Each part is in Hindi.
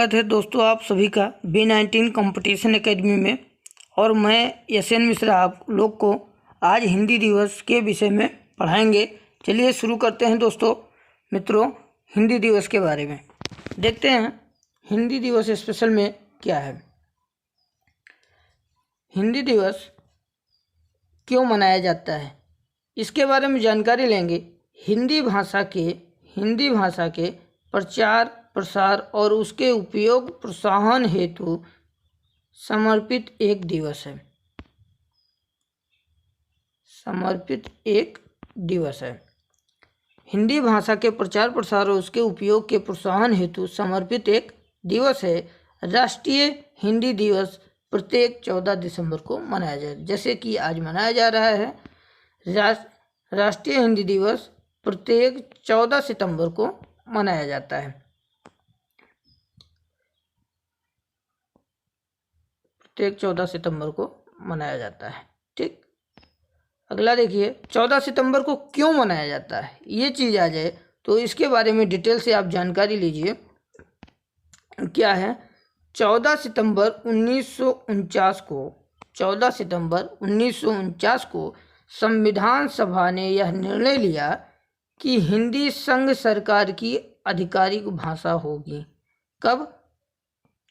स्वागत है दोस्तों आप सभी का B19 कंपटीशन एकेडमी में। और मैं SN मिश्रा आप लोग को आज हिंदी दिवस के विषय में पढ़ाएंगे। चलिए शुरू करते हैं दोस्तों मित्रों, हिंदी दिवस के बारे में देखते हैं। हिंदी दिवस स्पेशल में क्या है, हिंदी दिवस क्यों मनाया जाता है, इसके बारे में जानकारी लेंगे। हिंदी भाषा के प्रचार प्रसार और उसके उपयोग प्रोत्साहन हेतु समर्पित एक दिवस है। हिंदी भाषा के प्रचार प्रसार और उसके उपयोग के प्रोत्साहन हेतु समर्पित एक दिवस है। राष्ट्रीय हिंदी दिवस प्रत्येक 14 दिसंबर को मनाया जाए, जैसे कि आज मनाया जा रहा है। राष्ट्रीय हिंदी दिवस प्रत्येक 14 सितंबर को मनाया जाता है। प्रत्येक 14 सितंबर को मनाया जाता है। ठीक, अगला देखिए 14 सितंबर को क्यों मनाया जाता है, ये चीज़ आ जाए तो इसके बारे में डिटेल से आप जानकारी लीजिए। क्या है, 14 सितंबर 1949 को संविधान सभा ने यह निर्णय लिया कि हिंदी संघ सरकार की आधिकारिक भाषा होगी। कब?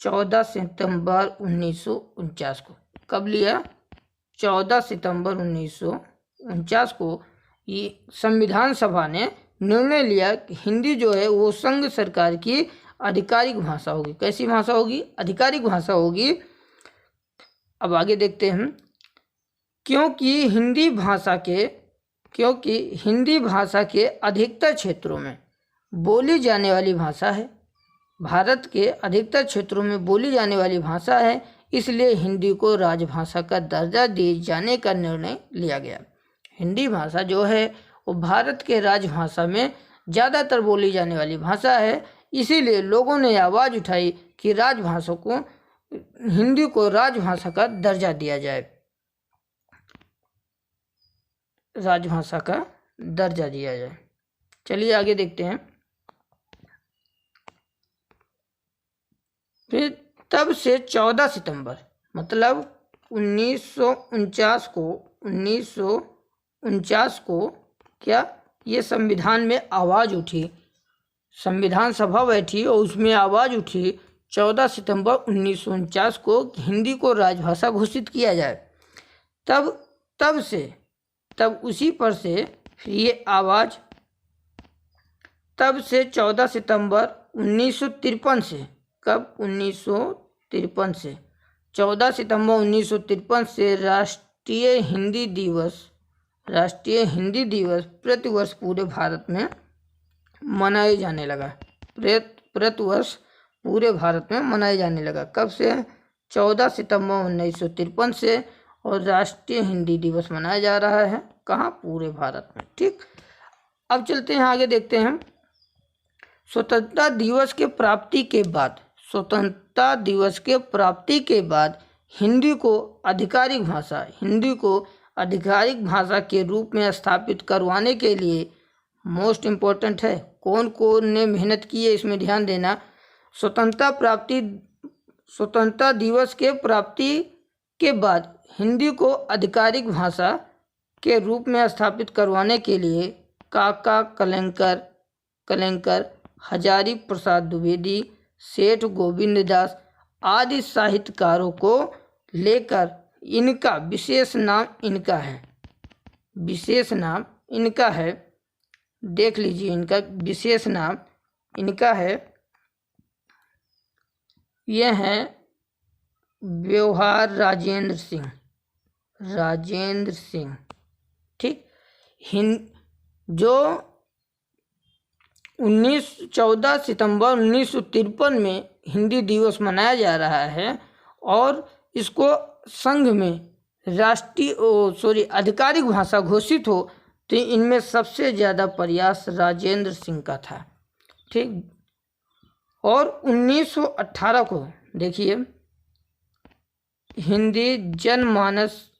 14 सितंबर 1949 को। कब लिया? 14 सितंबर 1949 को ये संविधान सभा ने निर्णय लिया कि हिंदी जो है वो संघ सरकार की आधिकारिक भाषा होगी। कैसी भाषा होगी? आधिकारिक भाषा होगी। अब आगे देखते हैं। क्योंकि हिंदी भाषा के अधिकतर क्षेत्रों में बोली जाने वाली भाषा है, भारत के अधिकतर क्षेत्रों में बोली जाने वाली भाषा है, इसलिए हिंदी को राजभाषा का दर्जा दिए जाने का निर्णय लिया गया। हिंदी भाषा जो है वो भारत के राजभाषा में ज़्यादातर बोली जाने वाली भाषा है, इसीलिए लोगों ने आवाज़ उठाई कि हिंदी को राजभाषा का दर्जा दिया जाए। राजभाषा का दर्जा दिया जाए। चलिए आगे देखते हैं। फिर तब से 14 सितंबर मतलब 1949 को क्या ये संविधान में आवाज़ उठी, संविधान सभा बैठी और उसमें आवाज़ उठी 14 सितंबर 1949 को हिंदी को राजभाषा घोषित किया जाए। तब उसी पर से फिर ये आवाज़ तब से 14 सितंबर 1953 से, कब? 1953 से 14 सितंबर 1953 से राष्ट्रीय हिंदी दिवस प्रतिवर्ष पूरे भारत में मनाया जाने लगा। प्रतिवर्ष पूरे भारत में मनाया जाने लगा। कब से? 14 सितंबर 1953 से। और राष्ट्रीय हिंदी दिवस मनाया जा रहा है कहाँ? पूरे भारत में। ठीक, अब चलते हैं आगे देखते हैं। स्वतंत्रता दिवस के प्राप्ति के बाद हिंदी को आधिकारिक भाषा के रूप में स्थापित करवाने के लिए मोस्ट इम्पोर्टेंट है, कौन ने मेहनत की है, इसमें ध्यान देना। स्वतंत्रता दिवस के प्राप्ति के बाद हिंदी को आधिकारिक भाषा के रूप में स्थापित करवाने के लिए काका कलेंकर, हजारी प्रसाद द्विवेदी, सेठ गोविंद दास आदि साहित्यकारों को लेकर इनका विशेष नाम इनका है। देख लीजिए, इनका विशेष नाम इनका है, यह है व्यवहार राजेंद्र सिंह। ठीक, जो 14 सितंबर 1953 में हिंदी दिवस मनाया जा रहा है और इसको संघ में आधिकारिक भाषा घोषित हो, तो इनमें सबसे ज़्यादा प्रयास राजेंद्र सिंह का था। ठीक, और 1918 को देखिए, हिंदी जनमानस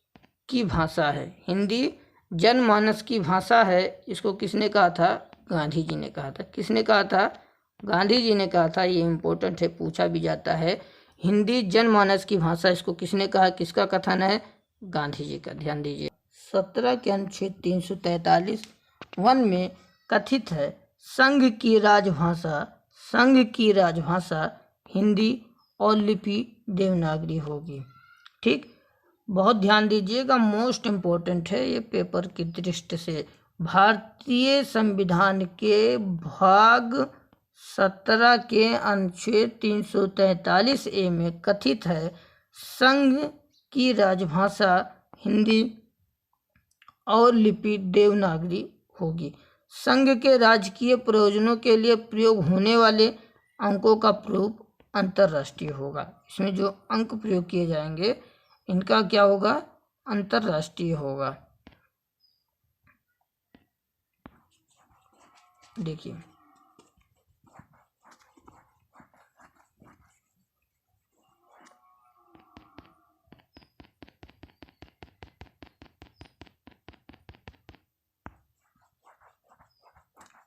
की भाषा है, इसको किसने कहा था? गांधी जी ने कहा था। किसने कहा था? गांधी जी ने कहा था, ये इम्पोर्टेंट है, पूछा भी जाता है। हिंदी जनमानस की भाषा, इसको किसने कहा, किसका कथन है, गांधी जी का। ध्यान दीजिए। 17 के अनुच्छेद 343 वन में कथित है, संघ की राजभाषा हिंदी और लिपि देवनागरी होगी। ठीक, बहुत ध्यान दीजिएगा, मोस्ट इम्पोर्टेंट है ये पेपर की दृष्टि से। भारतीय संविधान के भाग 17 के अनुच्छेद 343A में कथित है, संघ की राजभाषा हिंदी और लिपि देवनागरी होगी। संघ के राजकीय प्रयोजनों के लिए प्रयोग होने वाले अंकों का प्रयोग अंतर्राष्ट्रीय होगा। इसमें जो अंक प्रयोग किए जाएंगे इनका क्या होगा, अंतर्राष्ट्रीय होगा। देखिए,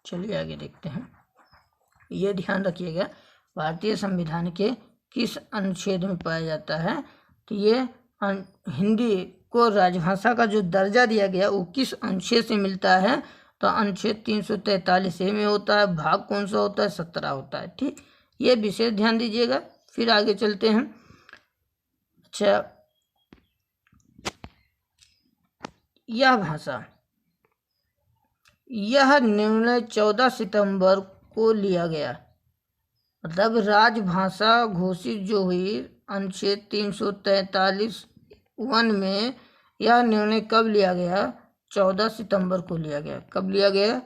चलिए आगे देखते हैं। ये ध्यान रखिएगा, भारतीय संविधान के किस अनुच्छेद में पाया जाता है, तो ये हिंदी को राजभाषा का जो दर्जा दिया गया वो किस अनुच्छेद से मिलता है, तो अनुच्छेद 343A में होता है। भाग कौन सा होता है, 17 होता है। ठीक, ये विशेष ध्यान दीजिएगा। फिर आगे चलते हैं। अच्छा, यह निर्णय 14 सितंबर को लिया गया, मतलब राजभाषा घोषित जो हुई अनुच्छेद 343(1) में, यह निर्णय कब लिया गया, 14 सितंबर को लिया गया। कब लिया गया,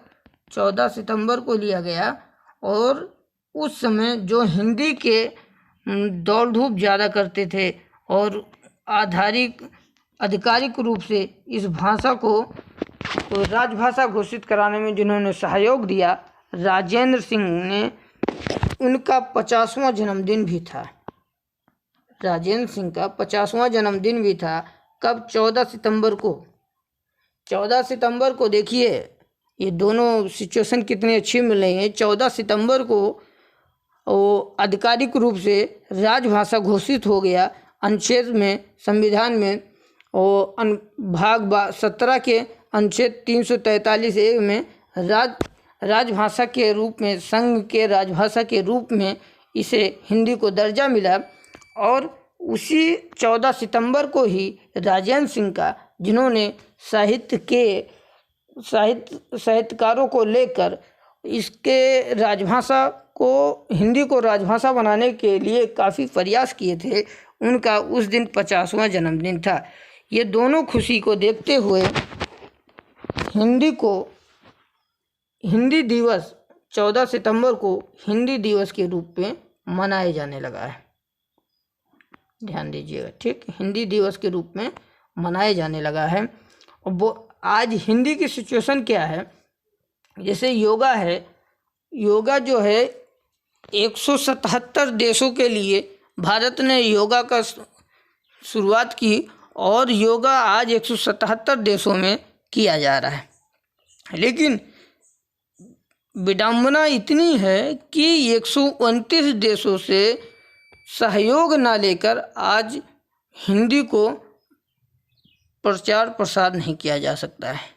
14 सितंबर को लिया गया। और उस समय जो हिंदी के दौड़ धूप ज़्यादा करते थे और आधिकारिक रूप से इस भाषा को राजभाषा घोषित कराने में जिन्होंने सहयोग दिया, राजेंद्र सिंह ने, उनका 50वां जन्मदिन भी था। राजेंद्र सिंह का 50वां जन्मदिन भी था। कब, 14 सितंबर को। 14 सितंबर को देखिए, ये दोनों सिचुएशन कितनी अच्छी मिल रही है। 14 सितंबर को वो आधिकारिक रूप से राजभाषा घोषित हो गया अनुच्छेद में, संविधान में। और भाग 17 के अनुच्छेद 343A में राजभाषा के रूप में, संघ के राजभाषा के रूप में इसे हिंदी को दर्जा मिला। और उसी 14 सितंबर को ही राजेंद्र सिंह का, जिन्होंने साहित्यकारों को लेकर इसके राजभाषा को, हिंदी को राजभाषा बनाने के लिए काफ़ी प्रयास किए थे, उनका उस दिन 50वां जन्मदिन था। ये दोनों खुशी को देखते हुए हिंदी दिवस 14 सितंबर को हिंदी दिवस के रूप में मनाया जाने लगा है। ध्यान दीजिएगा। ठीक, हिंदी दिवस के रूप में मनाया जाने लगा है। और वो आज हिंदी की सिचुएशन क्या है, जैसे योगा है, योगा जो है 177 देशों के लिए भारत ने योगा का शुरुआत की, और योगा आज 177 देशों में किया जा रहा है। लेकिन विडंबना इतनी है कि 129 देशों से सहयोग ना लेकर आज हिंदी को प्रचार प्रसार नहीं किया जा सकता है।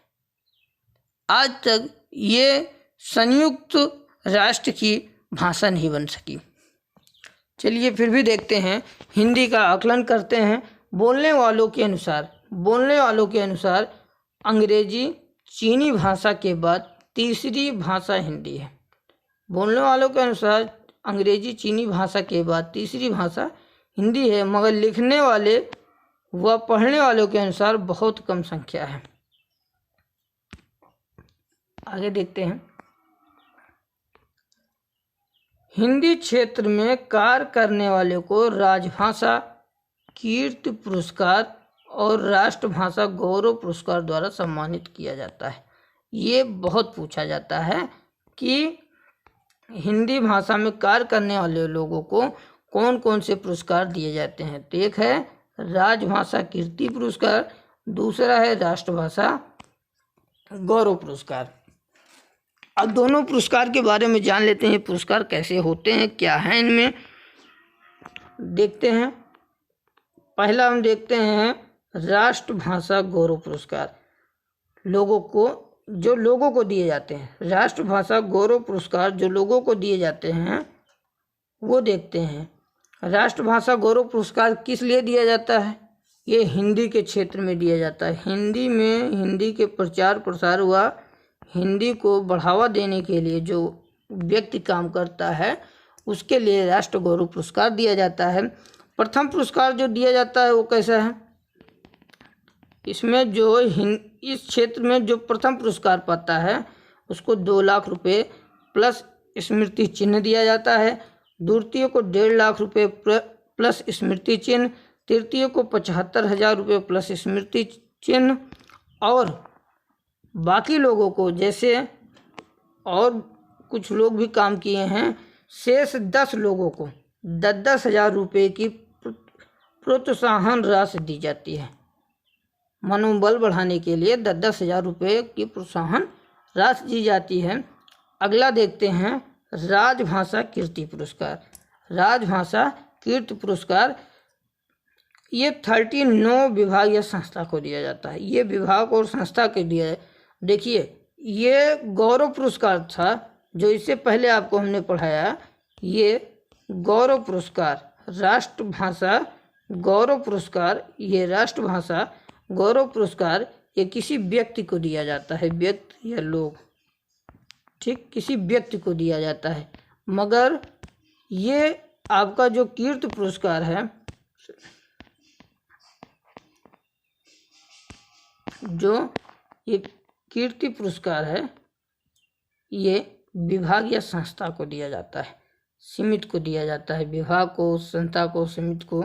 आज तक ये संयुक्त राष्ट्र की भाषा नहीं बन सकी। चलिए फिर भी देखते हैं, हिंदी का आकलन करते हैं। बोलने वालों के अनुसार अंग्रेजी चीनी भाषा के बाद तीसरी भाषा हिंदी है। बोलने वालों के अनुसार अंग्रेजी चीनी भाषा के बाद तीसरी भाषा हिंदी है, मगर लिखने वाले व पढ़ने वालों के अनुसार बहुत कम संख्या है। आगे देखते हैं। हिंदी क्षेत्र में कार्य करने वाले को राजभाषा कीर्ति पुरस्कार और राष्ट्रभाषा गौरव पुरस्कार द्वारा सम्मानित किया जाता है। ये बहुत पूछा जाता है कि हिंदी भाषा में कार्य करने वाले लोगों को कौन कौन से पुरस्कार दिए जाते हैं। तो एक है राजभाषा कीर्ति पुरस्कार, दूसरा है राष्ट्रभाषा गौरव पुरस्कार। अब दोनों पुरस्कार के बारे में जान लेते हैं। पुरस्कार कैसे होते हैं, क्या है इनमें, देखते हैं। पहला हम देखते हैं राष्ट्रभाषा गौरव पुरस्कार। लोगों को दिए जाते हैं। राष्ट्रभाषा गौरव पुरस्कार जो लोगों को दिए जाते हैं वो देखते हैं। राष्ट्रभाषा गौरव पुरस्कार किस लिए दिया जाता है? ये हिंदी के क्षेत्र में दिया जाता है। हिंदी के प्रचार प्रसार हुआ, हिंदी को बढ़ावा देने के लिए जो व्यक्ति काम करता है उसके लिए राष्ट्र गौरव पुरस्कार दिया जाता है। प्रथम पुरस्कार जो दिया जाता है वो कैसा है? इसमें जो इस क्षेत्र में जो प्रथम पुरस्कार पाता है उसको 2 लाख रुपए प्लस स्मृति चिन्ह दिया जाता है। द्वितीय को 1.5 लाख रुपए प्लस स्मृति चिन्ह। तृतीय को 75,000 रुपये प्लस स्मृति चिन्ह। और बाकी लोगों को, जैसे और कुछ लोग भी काम किए हैं, शेष 10 लोगों को 10,000 रुपये की प्रोत्साहन राशि दी जाती है। मनोबल बढ़ाने के लिए 10,000 रुपये की प्रोत्साहन राशि दी जाती है। अगला देखते हैं राजभाषा कीर्ति पुरस्कार। राजभाषा कीर्ति पुरस्कार ये 39 विभाग या संस्था को दिया जाता है। ये विभाग और संस्था के दिया है। देखिए, ये गौरव पुरस्कार था जो इससे पहले आपको हमने पढ़ाया। ये गौरव पुरस्कार, राष्ट्रभाषा गौरव पुरस्कार, ये राष्ट्रभाषा गौरव पुरस्कार ये किसी व्यक्ति को दिया जाता है, व्यक्ति या लोग, ठीक, किसी व्यक्ति को दिया जाता है। मगर ये आपका जो कीर्ति पुरस्कार है, जो ये कीर्ति पुरस्कार है, ये विभाग या संस्था को दिया जाता है, सीमित को दिया जाता है, विभाग को, संस्था को, सीमित को,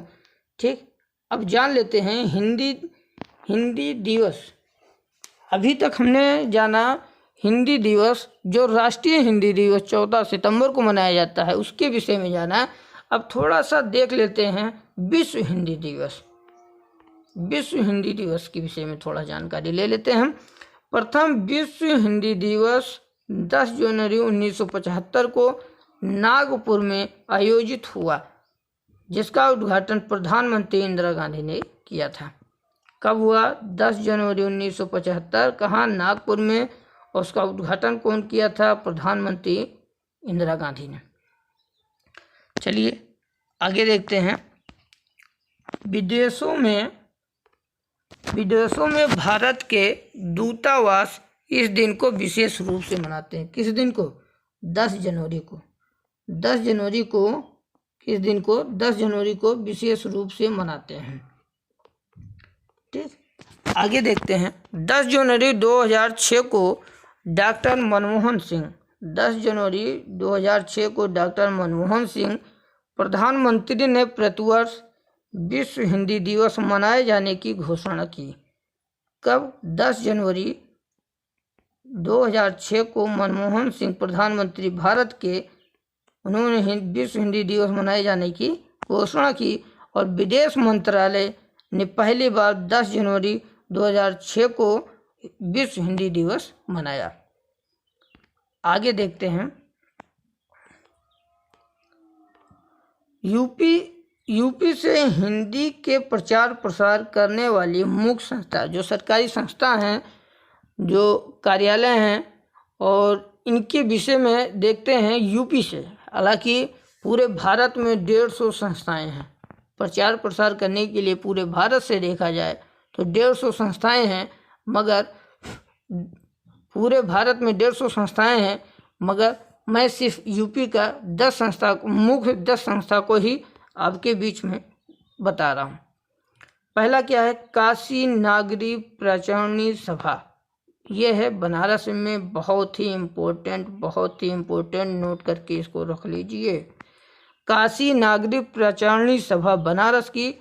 ठीक। अब जान लेते हैं हिंदी दिवस। अभी तक हमने जाना हिंदी दिवस, जो राष्ट्रीय हिंदी दिवस 14 सितंबर को मनाया जाता है, उसके विषय में जाना। अब थोड़ा सा देख लेते हैं विश्व हिंदी दिवस। विश्व हिंदी दिवस के विषय में थोड़ा जानकारी ले लेते हैं। प्रथम विश्व हिंदी दिवस 10 जनवरी 1975 को नागपुर में आयोजित हुआ, जिसका उद्घाटन प्रधानमंत्री इंदिरा गांधी ने किया था। कब हुआ? 10 जनवरी 1975। कहाँ? नागपुर में। और उसका उद्घाटन कौन किया था? प्रधानमंत्री इंदिरा गांधी ने। चलिए आगे देखते हैं। विदेशों में भारत के दूतावास इस दिन को विशेष रूप से मनाते हैं। किस दिन को? 10 जनवरी को। 10 जनवरी को किस दिन को? 10 जनवरी को विशेष रूप से मनाते हैं, ठीक। आगे देखते हैं। 10 जनवरी 2006 को डॉक्टर मनमोहन सिंह 10 जनवरी 2006 को डॉक्टर मनमोहन सिंह प्रधानमंत्री ने प्रतिवर्ष विश्व हिंदी दिवस मनाए जाने की घोषणा की। कब? 10 जनवरी 2006 को मनमोहन सिंह प्रधानमंत्री भारत के, उन्होंने विश्व हिंदी दिवस मनाए जाने की घोषणा की। और विदेश मंत्रालय ने पहली बार 10 जनवरी 2006 को विश्व हिंदी दिवस मनाया। आगे देखते हैं। यूपी से हिंदी के प्रचार प्रसार करने वाली मुख्य संस्था, जो सरकारी संस्था हैं, जो कार्यालय हैं, और इनके विषय में देखते हैं यूपी से। हालांकि पूरे भारत में 150 संस्थाएं हैं। प्रचार प्रसार करने के लिए पूरे भारत से देखा जाए तो 150 संस्थाएं हैं, मगर पूरे भारत में 150 संस्थाएं हैं, मगर मैं सिर्फ यूपी का 10 संस्था, मुख्य 10 संस्था को ही आपके बीच में बता रहा हूँ। पहला क्या है? काशी नागरी प्रचारणी सभा। यह है बनारस में, बहुत ही इम्पोर्टेंट, नोट करके इसको रख लीजिए। काशी नागरिक प्रचारणी सभा बनारस की।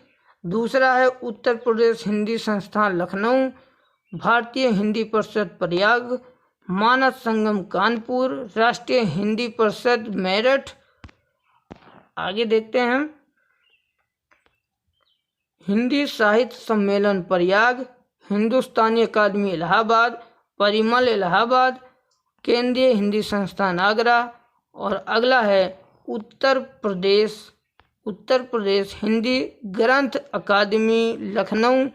दूसरा है उत्तर प्रदेश हिंदी संस्थान लखनऊ, भारतीय हिंदी परिषद प्रयाग, मानस संगम कानपुर, राष्ट्रीय हिंदी परिषद मेरठ। आगे देखते हैं। हिंदी साहित्य सम्मेलन प्रयाग, हिंदुस्तानी अकादमी इलाहाबाद, परिमल इलाहाबाद, केंद्रीय हिंदी संस्थान आगरा। और अगला है उत्तर प्रदेश हिंदी ग्रंथ अकादमी लखनऊ।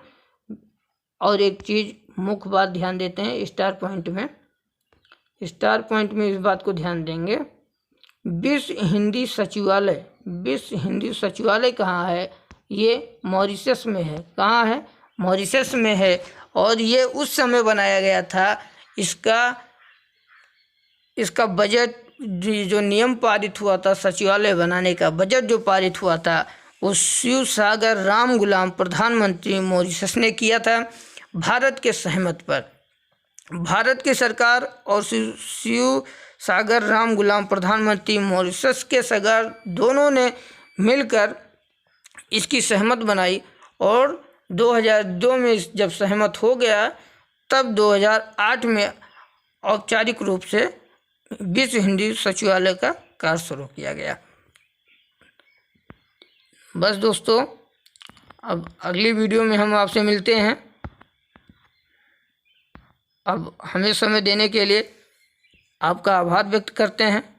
और एक चीज़ मुख्य बात ध्यान देते हैं स्टार पॉइंट में इस बात को ध्यान देंगे। विश्व हिंदी सचिवालय कहाँ है? ये मॉरिशस में है। कहाँ है? मॉरिशस में है। और ये उस समय बनाया गया था। इसका बजट जो नियम पारित हुआ था, सचिवालय बनाने का बजट जो पारित हुआ था, वो शिव सागर राम गुलाम प्रधानमंत्री मॉरिशस ने किया था भारत के सहमत पर। भारत की सरकार और शिव सागर राम गुलाम प्रधानमंत्री मॉरिशस के सरकार दोनों ने मिलकर इसकी सहमत बनाई। और 2002 में जब सहमत हो गया, तब 2008 में औपचारिक रूप से विश्व हिंदी सचिवालय का कार्य शुरू किया गया। बस दोस्तों, अब अगली वीडियो में हम आपसे मिलते हैं। अब हमें समय देने के लिए आपका आभार व्यक्त करते हैं।